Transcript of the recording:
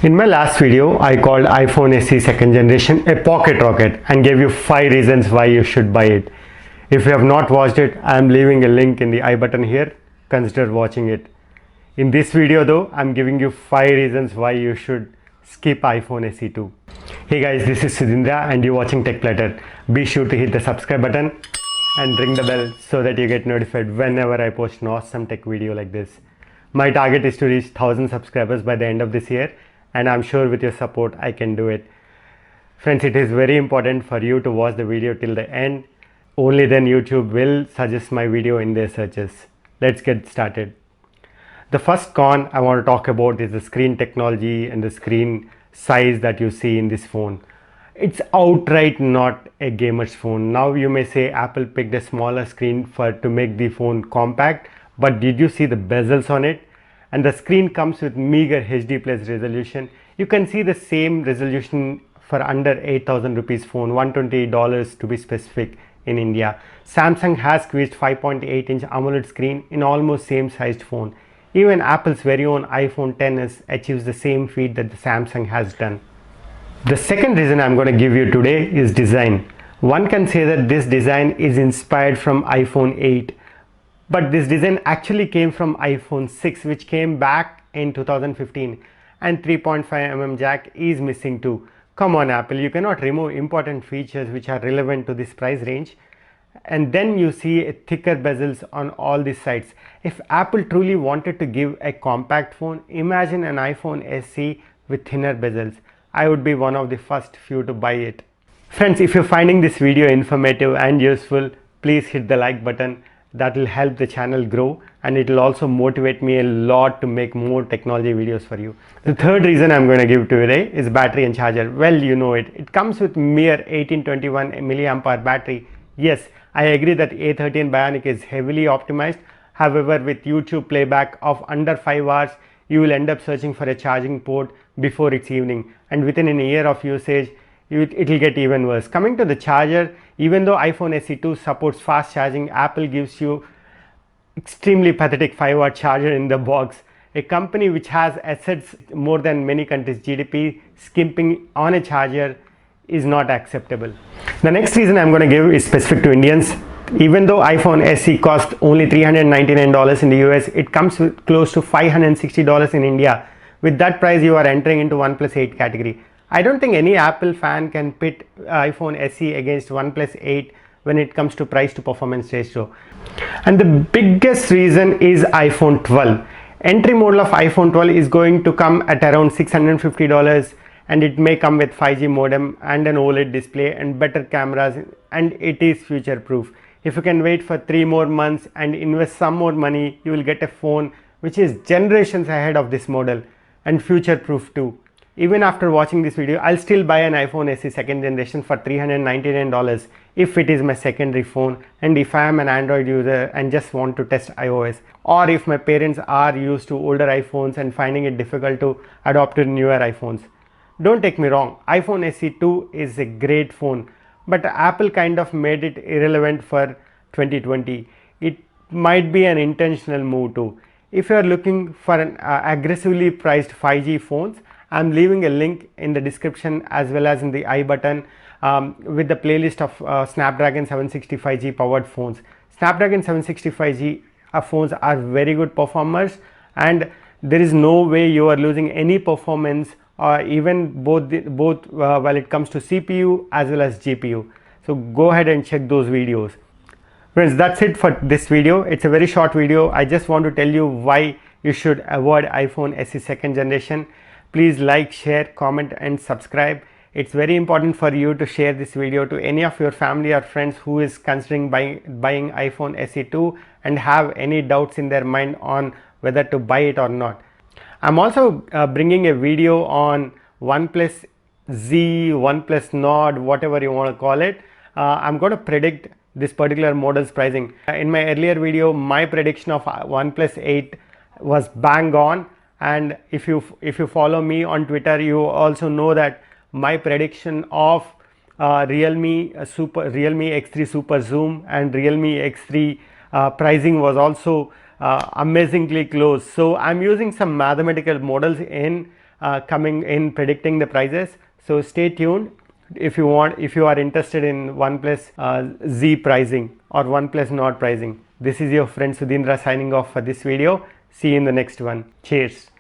In my last video, I called iPhone SE second generation a pocket rocket and gave you 5 reasons why you should buy it. If you have not watched it, I am leaving a link in the I button here. Consider watching it. In this video though, I am giving you 5 reasons why you should skip iPhone SE 2. Hey guys, this is Sudhindra and you're watching Tech Platter. Be sure to hit the subscribe button and ring the bell so that you get notified whenever I post an awesome tech video like this. My target is to reach 1000 subscribers by the end of this year, and I'm sure with your support I can do it. Friends, it is very important for you to watch the video till the end. Only then YouTube will suggest my video in their searches. Let's get started. The first con I want to talk about is the screen technology and the screen size that you see in this phone. It's outright not a gamer's phone. Now you may say Apple picked a smaller screen to make the phone compact, but did you see the bezels on it? And the screen comes with meager HD plus resolution. You can see the same resolution for under 8,000 rupees phone, $120 to be specific in India. Samsung has squeezed 5.8-inch AMOLED screen in almost same sized phone. Even Apple's very own iPhone XS achieves the same feat that the Samsung has done. The second reason I'm going to give you today is design. One can say that this design is inspired from iPhone 8. But this design actually came from iPhone 6, which came back in 2015, and 3.5mm jack is missing too. Come on Apple, you cannot remove important features which are relevant to this price range. And then you see thicker bezels on all these sides. If Apple truly wanted to give a compact phone, imagine an iPhone SE with thinner bezels. I would be one of the first few to buy it. Friends, if you're finding this video informative and useful, please hit the like button. That will help the channel grow, and it will also motivate me a lot to make more technology videos for you. The third reason I'm going to give today is battery and charger. Well, you know it. It comes with mere 1821 mAh battery. Yes, I agree that A13 Bionic is heavily optimized. However, with YouTube playback of under 5 hours, you will end up searching for a charging port before it's evening, and within a year of usage, it will get even worse. Coming to the charger, even though iPhone SE 2 supports fast charging, Apple gives you extremely pathetic 5-watt charger in the box. A company which has assets more than many countries' GDP skimping on a charger is not acceptable. The next reason I'm going to give is specific to Indians. Even though iPhone SE cost only $399 in the US, it comes with close to $560 in India. With that price, you are entering into OnePlus 8 category. I don't think any Apple fan can pit iPhone SE against OnePlus 8 when it comes to price to performance ratio. And the biggest reason is iPhone 12. Entry model of iPhone 12 is going to come at around $650, and it may come with 5G modem and an OLED display and better cameras, and it is future proof. If you can wait for 3 more months and invest some more money, you will get a phone which is generations ahead of this model and future proof too. Even after watching this video, I'll still buy an iPhone SE second generation for $399 if it is my secondary phone, and if I am an Android user and just want to test iOS, or if my parents are used to older iPhones and finding it difficult to adopt to newer iPhones. Don't take me wrong, iPhone SE 2 is a great phone, but Apple kind of made it irrelevant for 2020. It might be an intentional move too. If you are looking for an aggressively priced 5G phones, I'm leaving a link in the description as well as in the I button with the playlist of Snapdragon 765G powered phones. Snapdragon 765G phones are very good performers, and there is no way you are losing any performance or even both while it comes to CPU as well as GPU. So go ahead and check those videos. Friends, that's it for this video. It's a very short video. I just want to tell you why you should avoid iPhone SE second generation. Please like, share, comment and subscribe. It's very important for you to share this video to any of your family or friends who is considering buying iPhone SE 2 and have any doubts in their mind on whether to buy it or not. I'm also bringing a video on OnePlus Z, OnePlus Nord, whatever you want to call it. I'm going to predict this particular model's pricing. In my earlier video, my prediction of OnePlus 8 was bang on. And if you follow me on Twitter, you also know that my prediction of Realme X3 Super Zoom and Realme X3 pricing was also amazingly close. So I'm using some mathematical models in coming in predicting the prices. So stay tuned. If you are interested in OnePlus Z pricing or OnePlus Nord pricing. This is your friend Sudhindra signing off for this video. See you in the next one. Cheers.